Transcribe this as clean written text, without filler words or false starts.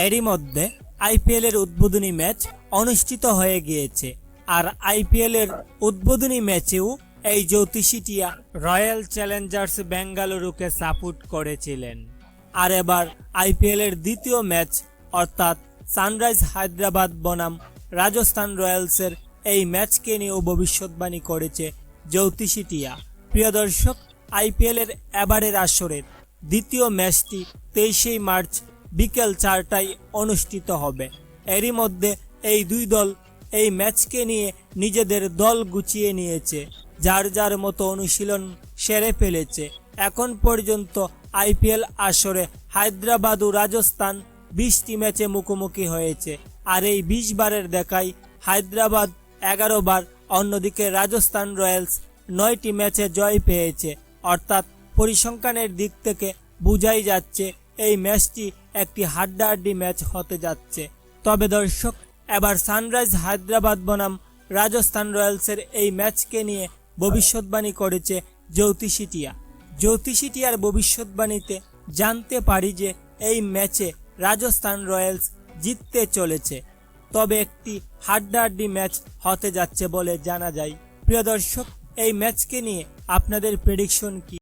এরই মধ্যে আইপিএল এর উদ্বোধনী ম্যাচ অনুষ্ঠিত হয়ে গিয়েছে। আর আইপিএল এর উদ্বোধনী ম্যাচেও এই জ্যোতিষীটিয়া রয়্যাল চ্যালেঞ্জার্স বেঙ্গালুরুকে সাপোর্ট করেছিলেন। আর এবার আইপিএল এর দ্বিতীয় ম্যাচ অর্থাৎ সানরাইজ হায়দ্রাবাদ বনাম রাজস্থান রয়্যালসের এই ম্যাচকে নিয়েও ভবিষ্যৎবাণী করেছে জ্যোতিষীটিয়া। প্রিয় দর্শক, আইপিএল এর এবারের আসরের দ্বিতীয় ম্যাচটি 23শে মার্চ বিকেল 4টায় অনুষ্ঠিত হবে। এরই মধ্যে এই দুই দল এই ম্যাচকে নিয়ে নিজেদের দল গুছিয়ে নিয়েছে, যার যার মতো অনুশীলন সেরে ফেলেছে। এখন পর্যন্ত আইপিএল আসরে হায়দ্রাবাদ ও রাজস্থান 20টি ম্যাচে মুখোমুখি হয়েছে। আর এই 20 বারের দেখায় হায়দ্রাবাদ 11 বার, অন্যদিকে রাজস্থান রয়্যালস 9টি ম্যাচে জয় পেয়েছে। অর্থাৎ পরিসংখ্যানের দিক থেকে বোঝাই যাচ্ছে এই ম্যাচটি একটি হাড্ডাহাড্ডি ম্যাচ হতে যাচ্ছে। তবে দর্শক, এবার সানরাইজ হায়দ্রাবাদ বনাম রাজস্থান রয়্যালসের এই ম্যাচকে নিয়ে ভবিষ্যৎবাণী করেছে জ্যোতিষীটিয়া। জ্যোতিষীটিয়ার ভবিষ্যৎবাণীতে জানতে পারি যে এই ম্যাচে রাজস্থান রয়্যালস জিততে চলেছে, তবে একটি হাড্ডাহাড্ডি ম্যাচ হতে যাচ্ছে বলে জানা যায়। প্রিয় দর্শক, এই ম্যাচকে নিয়ে আপনাদের প্রেডিকশন কি?